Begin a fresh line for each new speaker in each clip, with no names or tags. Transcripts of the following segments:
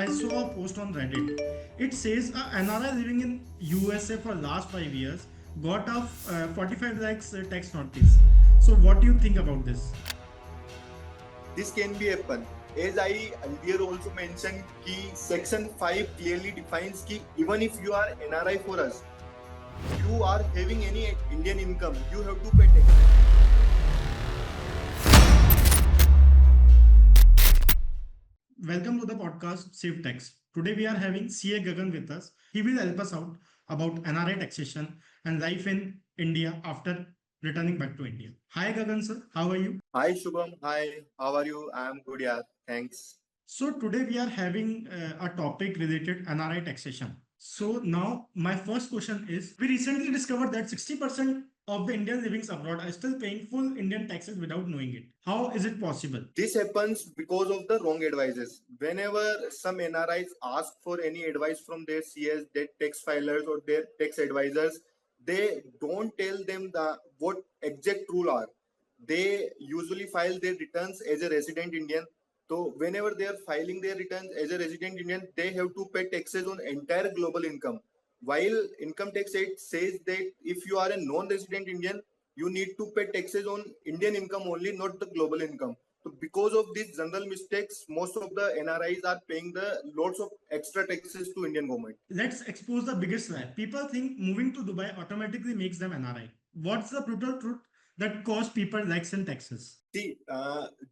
I saw a post on Reddit. It says a NRI living in USA for last 5 years got a 45 lakhs tax notice. So what do you think about this?
This can be happen. As I earlier also mentioned, Section 5 clearly defines that even if you are NRI for us, you are having any Indian income, you have to pay tax.
Welcome to the podcast Save Tax. Today we are having CA Gagan with us. He will help us out about NRI taxation and life in India after returning back to India. Hi Gagan sir, how are you?
Hi Shubham, hi, how are you? I am good, yeah, thanks.
So today we are having a topic related NRI taxation. So now my first question is, we recently discovered that 60% of the Indian livings abroad are still paying full Indian taxes without knowing it. How is it possible?
This happens because of the wrong advices. Whenever some NRIs ask for any advice from their CS, their tax filers or their tax advisors, they don't tell them what exact rule are. They usually file their returns as a resident Indian. So whenever they are filing their returns as a resident Indian, they have to pay taxes on entire global income. While income tax act says that if you are a non-resident Indian, you need to pay taxes on Indian income only, not the global income. So because of these general mistakes, most of the NRIs are paying the lots of extra taxes to Indian government.
Let's expose the biggest lie. People think moving to Dubai automatically makes them NRI. What's the brutal truth that costs people lakhs in taxes?
See,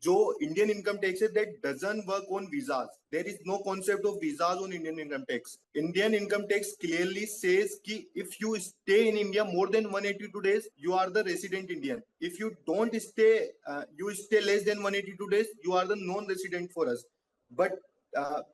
जो Indian income tax है, that doesn't work on visas. There is no concept of visas on Indian income tax. Indian income tax clearly says कि if you stay in India more than 182 days, you are the resident Indian. If you don't stay, you stay less than 182 days, you are the non-resident for us. But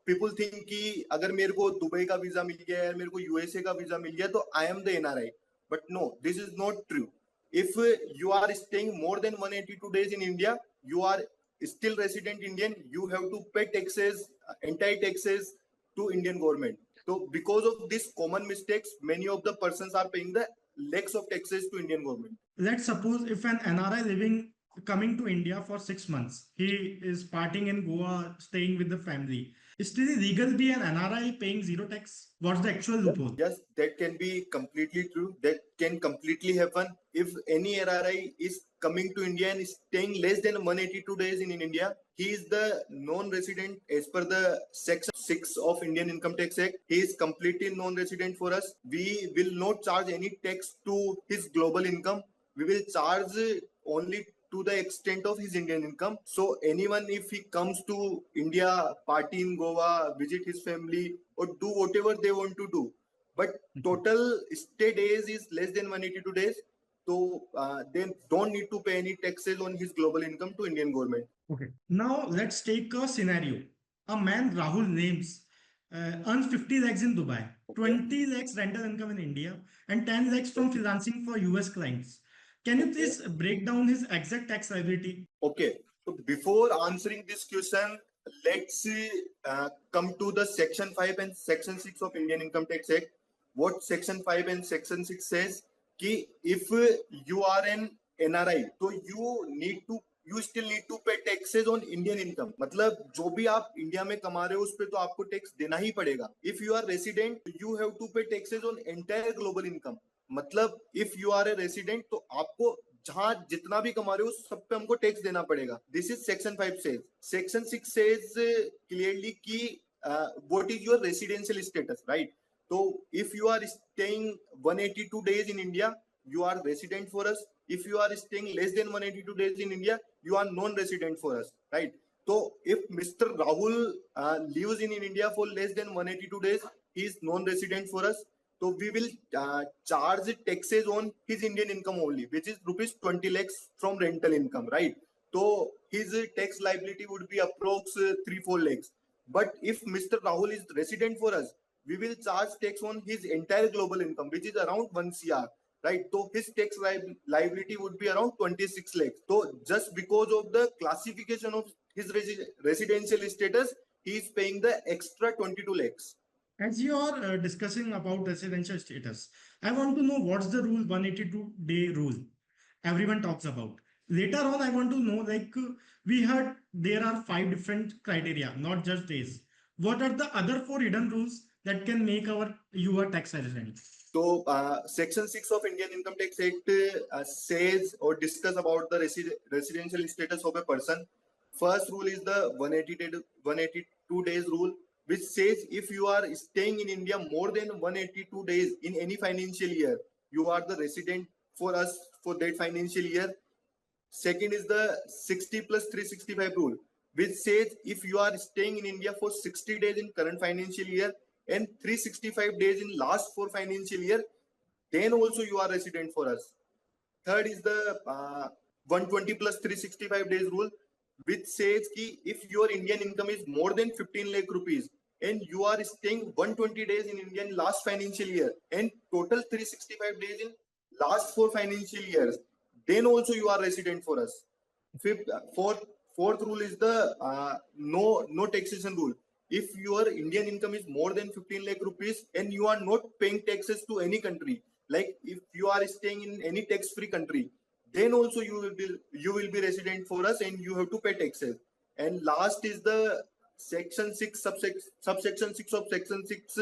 people think कि अगर मेरे को Dubai का visa मिल गया या मेरे को USA का वीजा मिल गया तो I am the NRI. But no, this is not true. If you are staying more than 182 days in India, you are still resident Indian, you have to pay taxes, entire taxes to Indian government. So because of these common mistakes, many of the persons are paying the lakhs of taxes to Indian government.
Let's suppose if an NRI living coming to India for 6 months, he is partying in Goa, staying with the family. Is it legal to be an NRI paying zero tax? What's the actual loophole?
Yes, that can be completely true. That can completely happen. If any NRI is coming to India and staying less than 182 days in India, he is the non-resident as per the Section 6 of Indian Income Tax Act. He is completely non-resident for us. We will not charge any tax to his global income. We will charge only to the extent of his Indian income. So anyone, if he comes to India, party in Goa, visit his family, or do whatever they want to do, but total stay days is less than 182 days, so they don't need to pay any taxes on his global income to Indian government.
Okay. Now let's take a scenario. A man Rahul names earns 50 lakhs in Dubai, 20 lakhs rental income in India, and 10 lakhs from freelancing for US clients. Can you please break down his exact tax liability?
Okay. So before answering this question, let's come to the Section 5 and Section 6 of Indian Income Tax Act. What Section 5 and Section 6 says कि if you are an NRI, so you still need to pay taxes on Indian income. मतलब जो भी आप India में कमा रहे हो उस पे तो आपको टैक्स देना ही पड़ेगा. If you are resident, you have to pay taxes on entire global income. मतलब if you are a resident तो आपको जहां जितना भी कमा रहे हो सब पे हमको टैक्स देना पड़ेगा. This is Section 5 says. Section 6 says clearly कि what is your residential status, right? So if you are staying 182 days in India, you are resident for us. If you are staying less than 182 days in India, you are non-resident for us, right? So if Mr. Rahul lives in India for less than 182 days, he is non-resident for us. So we will charge taxes on his Indian income only, which is rupees 20 lakhs from rental income, right? So his tax liability would be approx 3-4 lakhs. But if Mr. Rahul is resident for us, we will charge tax on his entire global income, which is around 1 CR, right? So his tax liability would be around 26 lakhs. So just because of the classification of his residential status, he is paying the extra 22 lakhs.
As you are discussing about residential status, I want to know what's the rule 182-day rule everyone talks about. Later on, I want to know, like we heard there are 5 different criteria, not just days. what are the other four hidden rules that can make you a tax resident?
So, Section 6 of Indian Income Tax Act says or discuss about the residential status of a person. First rule is the 182 days rule, which says if you are staying in India more than 182 days in any financial year, you are the resident for us for that financial year. Second is the 60 plus 365 rule, which says if you are staying in India for 60 days in current financial year and 365 days in last four financial year, then also you are resident for us. Third is the 120 plus 365 days rule, which says ki if your Indian income is more than 15 lakh rupees and you are staying 120 days in India in last financial year and total 365 days in last four financial years, then also you are resident for us. Fourth rule is the no taxation rule. If your Indian income is more than 15 lakh rupees and you are not paying taxes to any country, like if you are staying in any tax-free country, then also you will be resident for us and you have to pay taxes. And last is the section 6 subsection 6 of section 6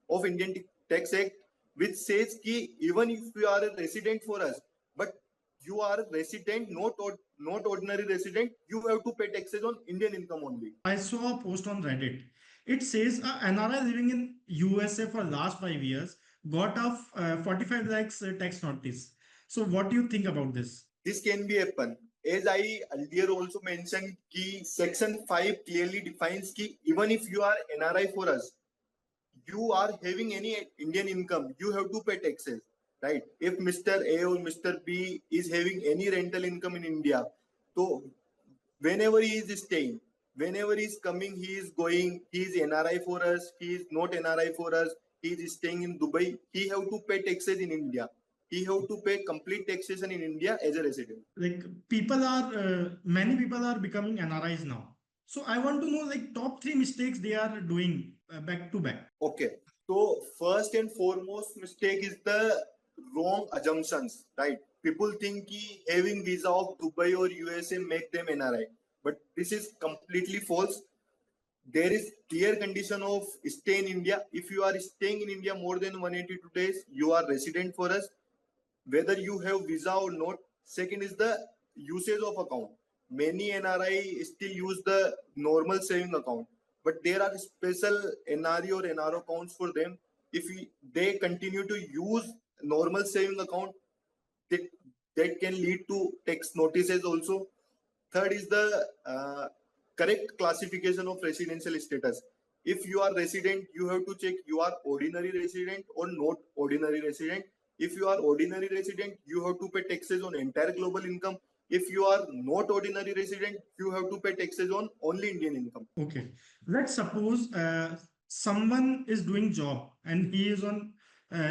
of Indian Tax Act, which says ki even if you are a resident for us, but you are a resident, not ordinary resident, you have to pay taxes on Indian income only.
I saw a post on Reddit. It says a NRI living in USA for last 5 years got a 45 lakhs tax notice. So what do you think about this?
This can be happen. As I earlier also mentioned, ki section 5 clearly defines ki even if you are NRI for us, you are having any Indian income, you have to pay taxes, right? If Mr. A or Mr. B is having any rental income in India, so whenever he is staying, whenever he is coming, he is going, he is NRI for us, he is not NRI for us, he is staying in Dubai, he have to pay taxes in India. He have to pay complete taxation in India as a resident.
Like many people are becoming NRIs now. So I want to know like top three mistakes they are doing back to back.
Okay. So first and foremost mistake is the wrong assumptions, right? People think ki having visa of Dubai or USA make them NRI, but this is completely false. There is clear condition of stay in India. If you are staying in India more than 182 days, you are resident for us, whether you have visa or not. Second is the usage of account. Many NRI still use the normal saving account, but there are special NRE or NRO accounts for them. If they continue to use normal saving account, that, that can lead to tax notices also. Third is the correct classification of residential status. If you are resident, you have to check you are ordinary resident or not ordinary resident. If you are ordinary resident, you have to pay taxes on entire global income. If you are not ordinary resident, you have to pay taxes on only Indian income.
Okay. Let's suppose someone is doing job and he is on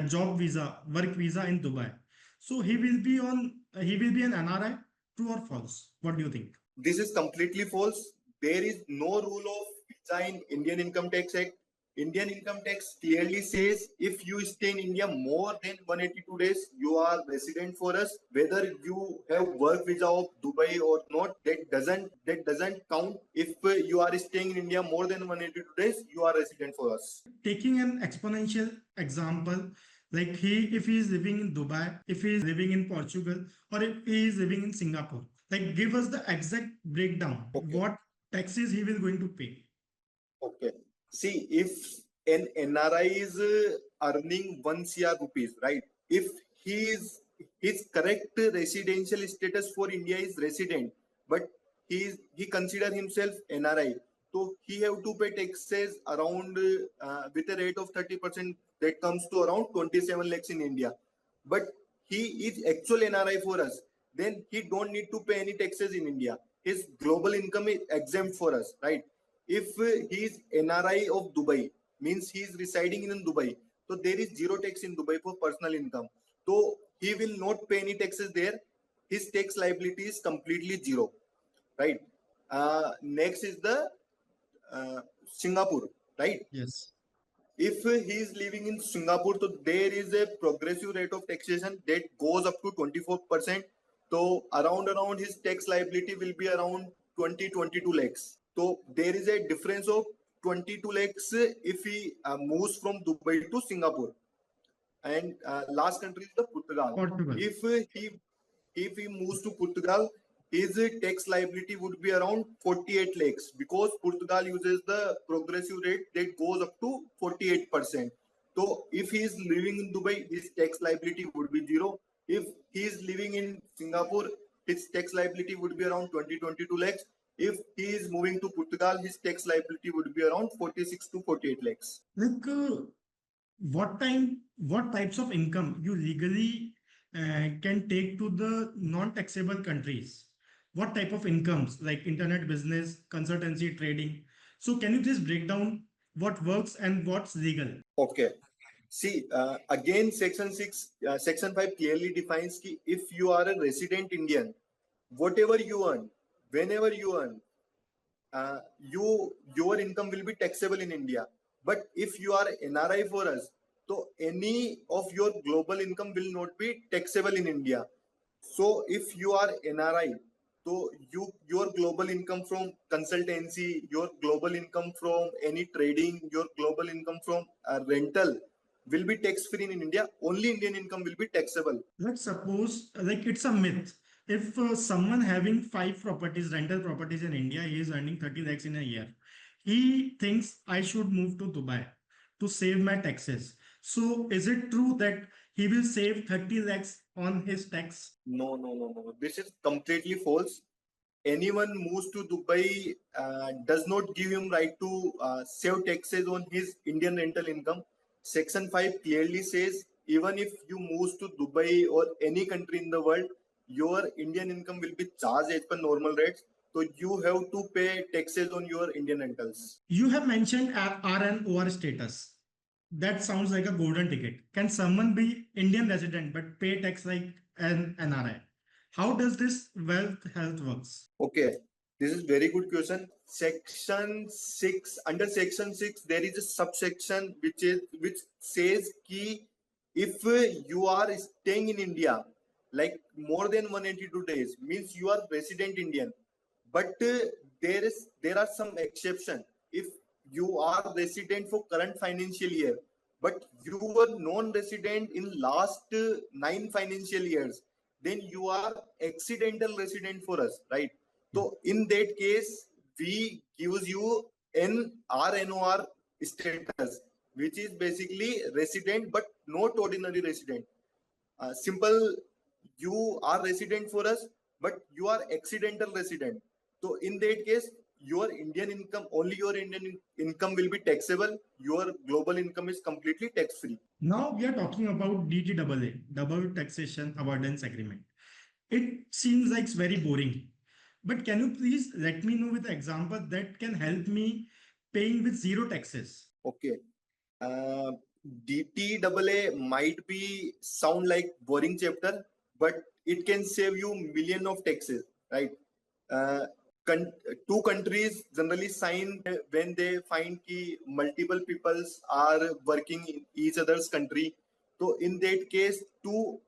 job visa, work visa in Dubai. So he will be an NRI. True or false? What do you think?
This is completely false. There is no rule of visa in Indian Income Tax Act. Indian Income Tax clearly says if you stay in India more than 182 days, you are resident for us. Whether you have work visa of Dubai or not, that doesn't count. If you are staying in India more than 182 days, you are resident for us.
Taking an exponential example, like if he is living in Dubai, if he is living in Portugal, or if he is living in Singapore, like give us the exact breakdown.
Okay.
What taxes he will going to pay.
Okay. See, if an NRI is earning 1 CR rupees, right? If his correct residential status for India is resident, but he consider himself NRI, so he have to pay taxes around with a rate of 30%. That comes to around 27 lakhs in India. But he is actual NRI for us. Then he don't need to pay any taxes in India. His global income is exempt for us, right? If he is NRI of Dubai, means he is residing in Dubai, so there is zero tax in Dubai for personal income. So he will not pay any taxes there. His tax liability is completely zero, right? Next is the Singapore, right?
Yes.
If he is living in Singapore, so there is a progressive rate of taxation that goes up to 24%. So around his tax liability will be around 22 lakhs. So there is a difference of 22 lakhs if he moves from Dubai to Singapore. And last country is the Portugal.
Portugal.
If he moves to Portugal, his tax liability would be around 48 lakhs because Portugal uses the progressive rate that goes up to 48%. So if he is living in Dubai, his tax liability would be zero. If he is living in Singapore, his tax liability would be around 22 lakhs. If he is moving to Portugal, his tax liability would be around 46 to 48 lakhs.
Like, what types of income you legally can take to the non-taxable countries? What type of incomes, like internet business, consultancy, trading? So can you just break down what works and what's legal?
Okay. See, again, Section 5 clearly defines ki if you are a resident Indian, whatever you earn, whenever you earn, your income will be taxable in India. But if you are NRI for us, so any of your global income will not be taxable in India. So if you are NRI, so your global income from consultancy, your global income from any trading, your global income from rental will be tax free in India. Only Indian income will be taxable.
Let's suppose, like, it's a myth. If someone having 5 properties, rental properties in India, he is earning 30 lakhs in a year. He thinks I should move to Dubai to save my taxes. So is it true that he will save 30 lakhs on his tax?
No. This is completely false. Anyone moves to Dubai does not give him right to save taxes on his Indian rental income. Section 5 clearly says even if you move to Dubai or any country in the world, your Indian income will be charged as per normal rates. So you have to pay taxes on your Indian rentals.
You have mentioned RNOR status. That sounds like a golden ticket. Can someone be Indian resident but pay tax like an NRI? How does this wealth health works?
Okay, this is very good question. Section 6, under Section 6, there is a subsection which says ki if you are staying in India like more than 182 days, means you are resident Indian. But there are some exception. If you are resident for current financial year, but you were non-resident in last 9 financial years, then you are accidental resident for us, right? So in that case, we gives you an RNOR status, which is basically resident but not ordinary resident. Simple, you are resident for us, but you are accidental resident. So in that case, your Indian income, only your Indian income will be taxable. Your global income is completely tax free.
Now we are talking about DTAA, Double Taxation Avoidance Agreement. It seems like it's very boring. But can you please let me know with an example that can help me paying with zero taxes?
Okay. Uh, DTAA might be sound like boring chapter, but it can save you million of taxes, right? Uh, Two countries generally sign when they find ki multiple peoples are working in each other's country. So in that case, to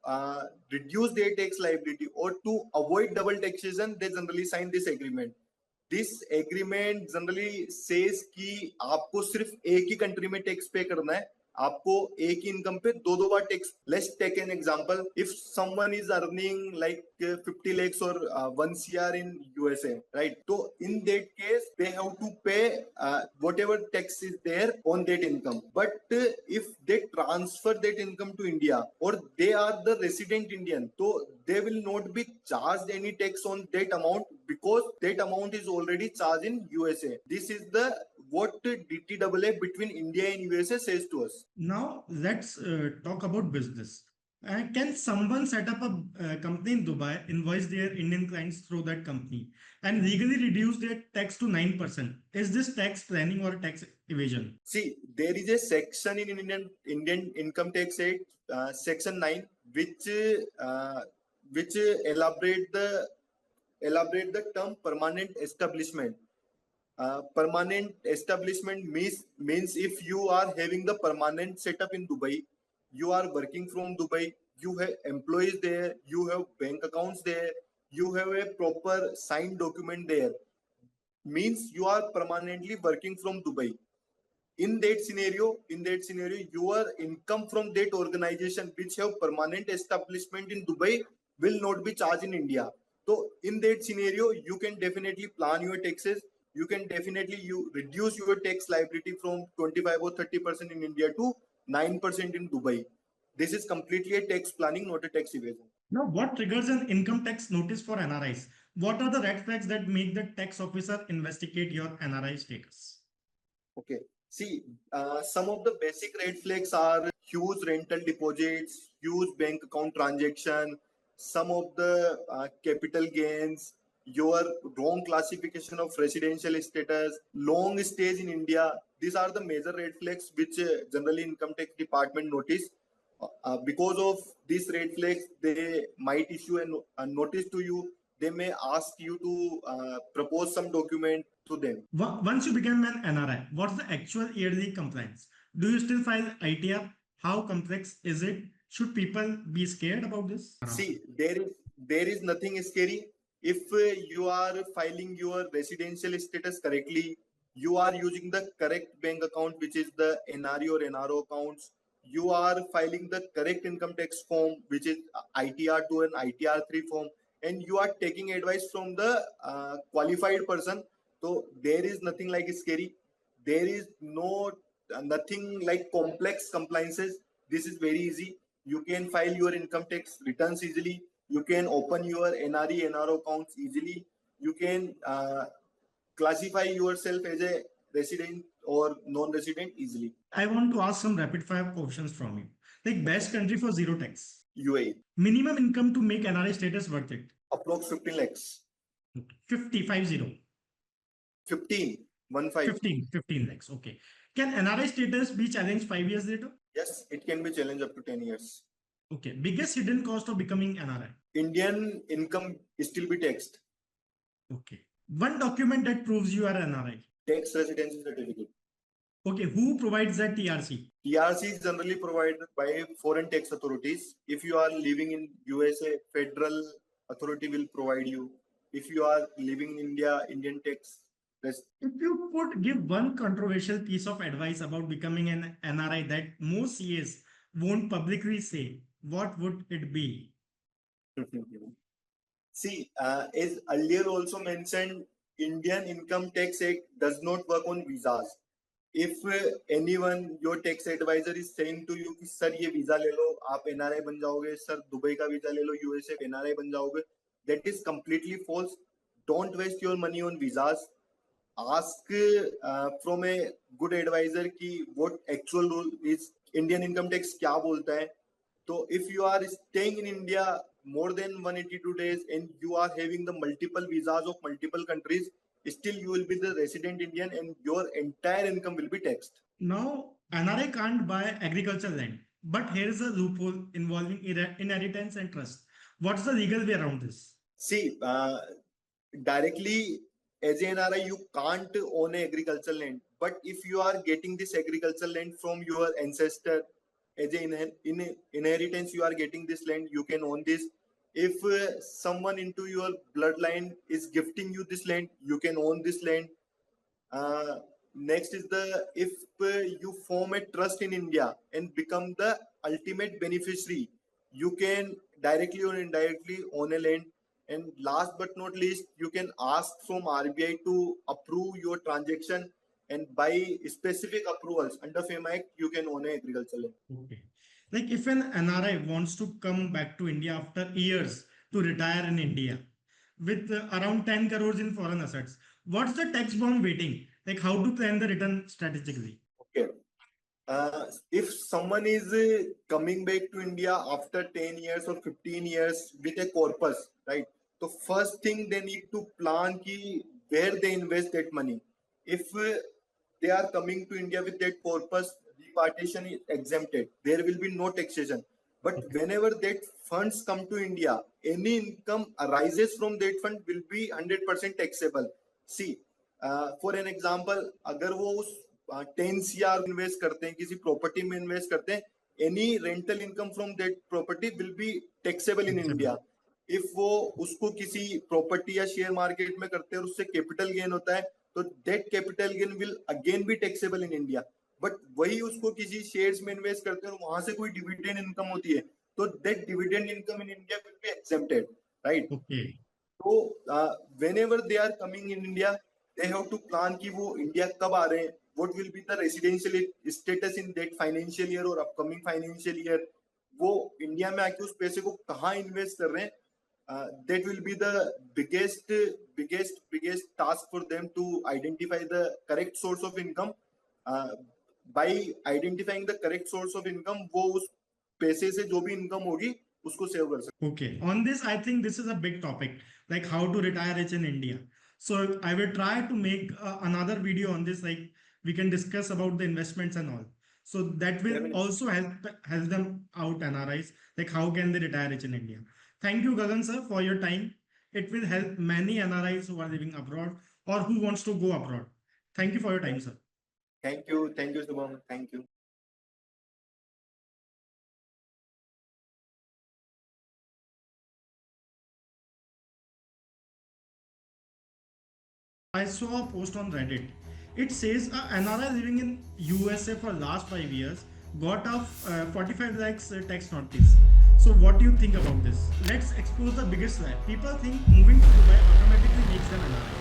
reduce their tax liability or to avoid double taxation, they generally sign this agreement. This agreement generally says कि आपको सिर्फ एक ही country में tax पे करना है, आपको एक ही इनकम पे दो बार tax. Let's take an example. If someone is earning like 50 lakhs or 1 crore in USA, right? So in that case they have to pay whatever tax is there on that income. But if they transfer that income to India or they are the resident Indian, so they will not be charged any tax on that amount because that amount is already charged in USA. This is the what DTAA between India and USA says to us.
Now let's talk about business. Can someone set up a company in Dubai, invoice their Indian clients through that company, and legally reduce their tax to 9%? Is this tax planning or tax evasion?
See, there is a section in Indian Income Tax Act, Section 9, which elaborate the term permanent establishment. Permanent establishment means if you are having the permanent setup in Dubai, you are working from Dubai, you have employees there, you have bank accounts there, you have a proper signed document there. means you are permanently working from Dubai. In that scenario, your income from that organization which have permanent establishment in Dubai will not be charged in India. So in that scenario, you can definitely plan your taxes. You can definitely you reduce your tax liability from 25 or 30% in India to 9% in Dubai. This is completely a tax planning, not a tax evasion.
Now, what triggers an income tax notice for NRIs? What are the red flags that make the tax officer investigate your NRI status?
Okay. See, some of the basic red flags are huge rental deposits, huge bank account transaction, some of the capital gains, your wrong classification of residential status, long stays in India. These are the major red flags which generally income tax department notice. Because of these red flags, they might issue a notice to you. They may ask you to propose some document to them.
Once you become an NRI, what's the actual yearly compliance? Do you still file ITR? How complex is it? Should people be scared about this?
See, there is nothing scary. If you are filing your residential status correctly, you are using the correct bank account, which is the NRI or NRO accounts. You are filing the correct income tax form, which is ITR2 and ITR3 form, and you are taking advice from the qualified person. So there is nothing like scary. There is nothing like complex compliances. This is very easy. You can file your income tax returns easily. You can open your NRI, NRO accounts easily. You can classify yourself as a resident or non-resident easily.
I want to ask some rapid fire questions from you. Like best country for zero tax.
UAE.
Minimum income to make NRI status worth it.
Approx 15 lakhs.
50, 50.
15. 15.
15 lakhs. Okay. Can NRI status be challenged 5 years later?
Yes, it can be challenged up to 10 years.
Okay. Biggest hidden cost of becoming NRI?
Indian income still be taxed.
Okay. One document that proves you are NRI.
Tax residency certificate.
Okay. Who provides that TRC?
TRC is generally provided by foreign tax authorities. If you are living in USA, federal authority will provide you. If you are living in India, Indian tax.
If you could give one controversial piece of advice about becoming an NRI that most CAs won't publicly say, what would it be?
See, as earlier also mentioned, Indian Income Tax Act does not work on visas. If anyone, your tax advisor is saying to you कि sir ये visa ले लो आप NRI बन जाओगे sir Dubai का visa ले लो USA NRI बन जाओगे, that is completely false. Don't waste your money on visas. Ask from a good advisor कि what actual rule is, Indian income tax क्या बोलता है. So if you are staying in India more than 182 days and you are having the multiple visas of multiple countries, still you will be the resident Indian and your entire income will be taxed.
Now, NRI can't buy agricultural land, but here is a loophole involving inheritance and trust. What's the legal way around this?
See, directly as an NRI, you can't own an agricultural land. But if you are getting this agricultural land from your ancestor, as an inheritance, you are getting this land, you can own this. If someone into your bloodline is gifting you this land, you can own this land. Next is if you form a trust in India and become the ultimate beneficiary, you can directly or indirectly own a land. And last but not least, you can ask from RBI to approve your transaction, and by specific approvals under FAME Act, you can own an agricultural land.
Okay. Like if an NRI wants to come back to India after years to retire in India with around 10 crores in foreign assets, what's the tax bomb waiting? Like how to plan the return strategically?
Okay. If someone is coming back to India after 10 years or 15 years with a corpus, right? So first thing they need to plan ki where they invest that money. If they are coming to India with that corpus, repatriation is exempted. There will be no taxation. But whenever that funds come to India, any income arises from that fund will be 100% taxable. See, for an example, अगर वो उस 10 CR invest करते हैं किसी property में invest करते हैं, any rental income from that property will be taxable in India. If वो उसको किसी प्रॉपर्टी या शेयर मार्केट में करते हैं और उससे कैपिटल गेन होता है, तो that capital gain will again be taxable in India. But वही उसको किसी शेयर्स में इन्वेस्ट करते हैं और वहां से कोई डिविडेंड इनकम होती है, तो that dividend income in India will be exempted, right?
Okay.
तो whenever they are coming in India, they have to plan कि वो इंडिया कब आ रहे हैं, what will be the residential status in that financial year और upcoming financial year, वो India में आके उस पैसे को कहाँ इन्वेस्ट कर रहे हैं. That will be the biggest task for them to identify the correct source of income. By identifying the correct source of income, वो उस पैसे से जो भी इनकम होगी उसको सेव कर सकते.
Okay, on this, I think this is a big topic, like how to retire rich in India. So I will try to make another video on this, like we can discuss about the investments and all. So that will
Definitely.
also help them out, NRIs, like how can they retire rich in India. Thank you, Gagan sir, for your time. It will help many NRIs who are living abroad or who wants to go abroad. Thank you for your time, sir.
Thank you, Shubham. Thank you.
I saw a post on Reddit. It says a NRI living in USA for last 5 years got a 45 lakhs tax notice. So what do you think about this? Let's expose the biggest lie. People think moving to Dubai automatically makes them NRI.